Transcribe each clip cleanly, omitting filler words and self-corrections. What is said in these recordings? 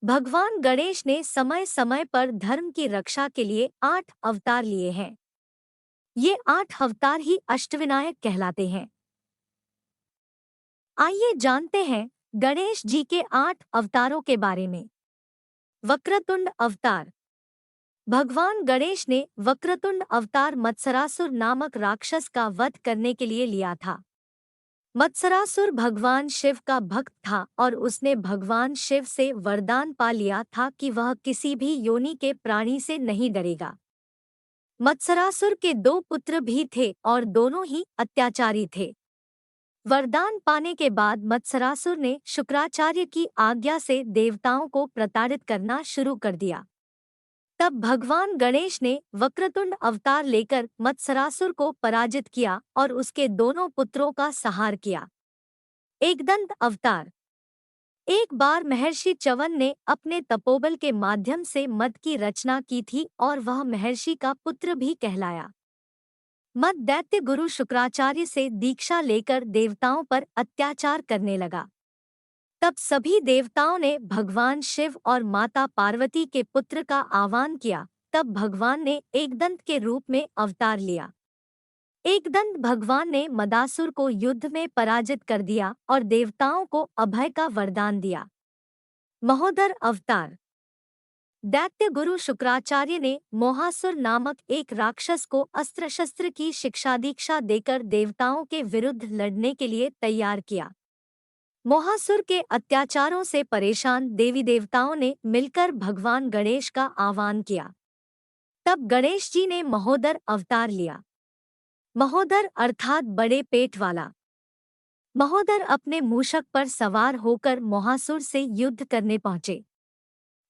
भगवान गणेश ने समय समय पर धर्म की रक्षा के लिए 8 अवतार लिए हैं। ये 8 अवतार ही अष्टविनायक कहलाते हैं। आइए जानते हैं गणेश जी के 8 अवतारों के बारे में। वक्रतुंड अवतार। भगवान गणेश ने वक्रतुंड अवतार मत्सरासुर नामक राक्षस का वध करने के लिए लिया था। मत्सरासुर भगवान शिव का भक्त था और उसने भगवान शिव से वरदान पा लिया था कि वह किसी भी योनि के प्राणी से नहीं डरेगा। मत्सरासुर के 2 पुत्र भी थे और दोनों ही अत्याचारी थे। वरदान पाने के बाद मत्सरासुर ने शुक्राचार्य की आज्ञा से देवताओं को प्रताड़ित करना शुरू कर दिया। तब भगवान गणेश ने वक्रतुंड अवतार लेकर मत्सरासुर को पराजित किया और उसके दोनों पुत्रों का संहार किया। एकदंत अवतार। एक बार महर्षि च्यवन ने अपने तपोबल के माध्यम से मद की रचना की थी और वह महर्षि का पुत्र भी कहलाया। मद दैत्य गुरु शुक्राचार्य से दीक्षा लेकर देवताओं पर अत्याचार करने लगा। तब सभी देवताओं ने भगवान शिव और माता पार्वती के पुत्र का आह्वान किया। तब भगवान ने एकदंत के रूप में अवतार लिया। एकदंत भगवान ने मदासुर को युद्ध में पराजित कर दिया और देवताओं को अभय का वरदान दिया। महोदर अवतार। दैत्य गुरु शुक्राचार्य ने मोहासुर नामक एक राक्षस को अस्त्र शस्त्र की शिक्षा दीक्षा देकर देवताओं के विरुद्ध लड़ने के लिए तैयार किया। मोहासुर के अत्याचारों से परेशान देवी देवताओं ने मिलकर भगवान गणेश का आह्वान किया। तब गणेश जी ने महोदर अवतार लिया। महोदर अर्थात बड़े पेट वाला। महोदर अपने मूषक पर सवार होकर मोहासुर से युद्ध करने पहुंचे।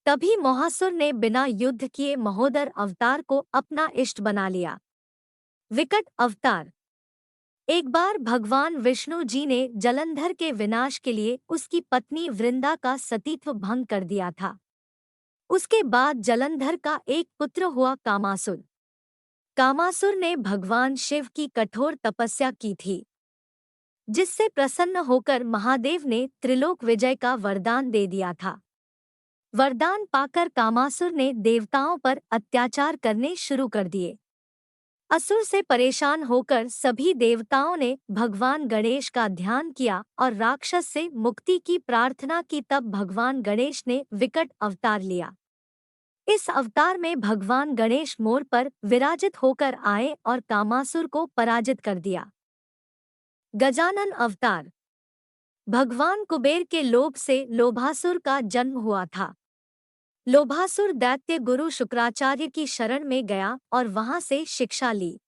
तभी मोहासुर ने बिना युद्ध किए महोदर अवतार को अपना इष्ट बना लिया। विकट अवतार। एक बार भगवान विष्णु जी ने जलंधर के विनाश के लिए उसकी पत्नी वृंदा का सतीत्व भंग कर दिया था। उसके बाद जलंधर का एक पुत्र हुआ कामासुर। कामासुर ने भगवान शिव की कठोर तपस्या की थी, जिससे प्रसन्न होकर महादेव ने त्रिलोक विजय का वरदान दे दिया था। वरदान पाकर कामासुर ने देवताओं पर अत्याचार करने शुरू कर दिए। असुर से परेशान होकर सभी देवताओं ने भगवान गणेश का ध्यान किया और राक्षस से मुक्ति की प्रार्थना की। तब भगवान गणेश ने विकट अवतार लिया। इस अवतार में भगवान गणेश मोर पर विराजित होकर आए और कामासुर को पराजित कर दिया। गजानन अवतार। भगवान कुबेर के लोभ से लोभासुर का जन्म हुआ था। लोभासुर दैत्य गुरु शुक्राचार्य की शरण में गया और वहां से शिक्षा ली।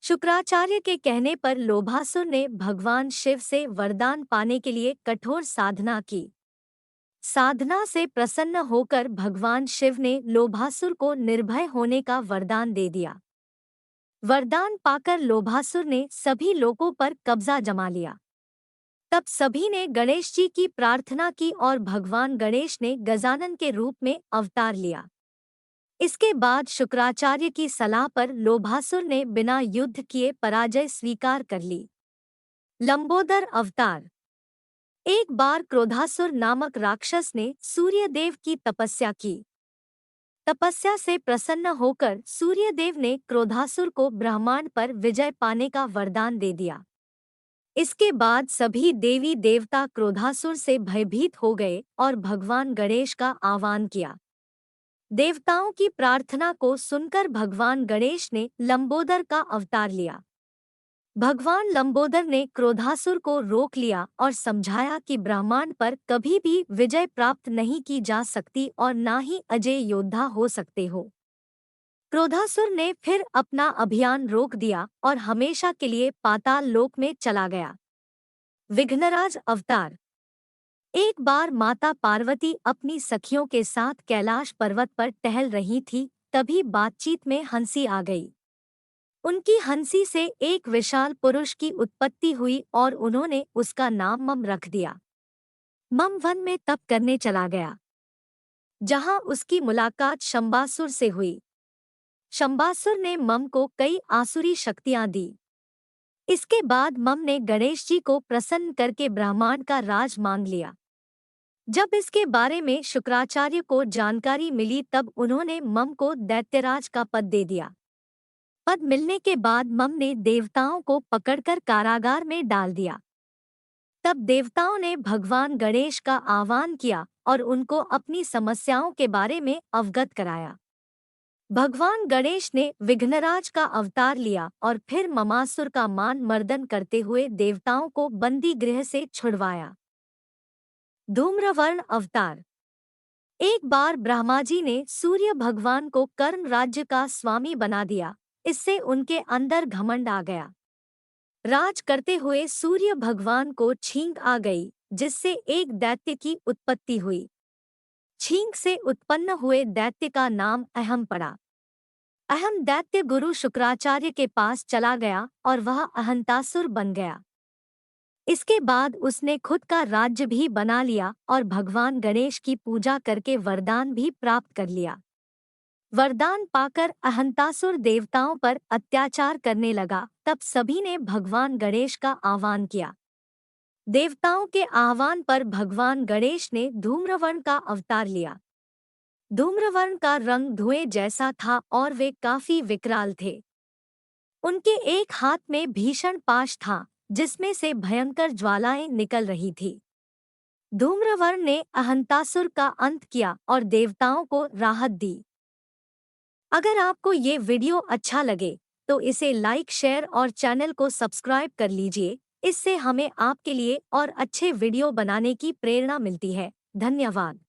शुक्राचार्य के कहने पर लोभासुर ने भगवान शिव से वरदान पाने के लिए कठोर साधना की। साधना से प्रसन्न होकर भगवान शिव ने लोभासुर को निर्भय होने का वरदान दे दिया। वरदान पाकर लोभासुर ने सभी लोगों पर कब्जा जमा लिया। तब सभी ने गणेश जी की प्रार्थना की और भगवान गणेश ने गजानन के रूप में अवतार लिया। इसके बाद शुक्राचार्य की सलाह पर लोभासुर ने बिना युद्ध किए पराजय स्वीकार कर ली। लंबोदर अवतार। एक बार क्रोधासुर नामक राक्षस ने सूर्यदेव की तपस्या की। तपस्या से प्रसन्न होकर सूर्यदेव ने क्रोधासुर को ब्रह्मांड पर विजय पाने का वरदान दे दिया। इसके बाद सभी देवी देवता क्रोधासुर से भयभीत हो गए और भगवान गणेश का आह्वान किया। देवताओं की प्रार्थना को सुनकर भगवान गणेश ने लंबोदर का अवतार लिया। भगवान लंबोदर ने क्रोधासुर को रोक लिया और समझाया कि ब्रह्मांड पर कभी भी विजय प्राप्त नहीं की जा सकती और ना ही अजय योद्धा हो सकते हो। क्रोधासुर ने फिर अपना अभियान रोक दिया और हमेशा के लिए पाताल लोक में चला गया। विघ्नराज अवतार। एक बार माता पार्वती अपनी सखियों के साथ कैलाश पर्वत पर टहल रही थी। तभी बातचीत में हंसी आ गई। उनकी हंसी से एक विशाल पुरुष की उत्पत्ति हुई और उन्होंने उसका नाम मम रख दिया। मम वन में तप करने चला गया, जहां उसकी मुलाकात शंबासुर से हुई। शंबासुर ने मम को कई आसुरी शक्तियां दी। इसके बाद मम ने गणेश जी को प्रसन्न करके ब्रह्मांड का राज मांग लिया। जब इसके बारे में शुक्राचार्य को जानकारी मिली तब उन्होंने मम को दैत्यराज का पद दे दिया। पद मिलने के बाद मम ने देवताओं को पकड़कर कारागार में डाल दिया। तब देवताओं ने भगवान गणेश का आह्वान किया और उनको अपनी समस्याओं के बारे में अवगत कराया। भगवान गणेश ने विघ्नराज का अवतार लिया और फिर ममासुर का मान मर्दन करते हुए देवताओं को बंदी गृह से छुड़वाया। धूम्रवर्ण अवतार। एक बार ब्रह्मा जी ने सूर्य भगवान को कर्ण राज्य का स्वामी बना दिया। इससे उनके अंदर घमंड आ गया। राज करते हुए सूर्य भगवान को छींक आ गई, जिससे एक दैत्य की उत्पत्ति हुई। छींक से उत्पन्न हुए दैत्य का नाम अहम पड़ा। अहम दैत्य गुरु शुक्राचार्य के पास चला गया और वह अहंतासुर बन गया। इसके बाद उसने खुद का राज्य भी बना लिया और भगवान गणेश की पूजा करके वरदान भी प्राप्त कर लिया। वरदान पाकर अहंतासुर देवताओं पर अत्याचार करने लगा। तब सभी ने भगवान गणेश का आह्वान किया। देवताओं के आह्वान पर भगवान गणेश ने धूम्रवर्ण का अवतार लिया। धूम्रवर्ण का रंग धुएं जैसा था और वे काफी विकराल थे। उनके एक हाथ में भीषण पाश था, जिसमें से भयंकर ज्वालाएं निकल रही थी। धूम्रवर्ण ने अहंतासुर का अंत किया और देवताओं को राहत दी। अगर आपको ये वीडियो अच्छा लगे तो इसे लाइक, शेयर और चैनल को सब्सक्राइब कर लीजिए। इससे हमें आपके लिए और अच्छे वीडियो बनाने की प्रेरणा मिलती है। धन्यवाद।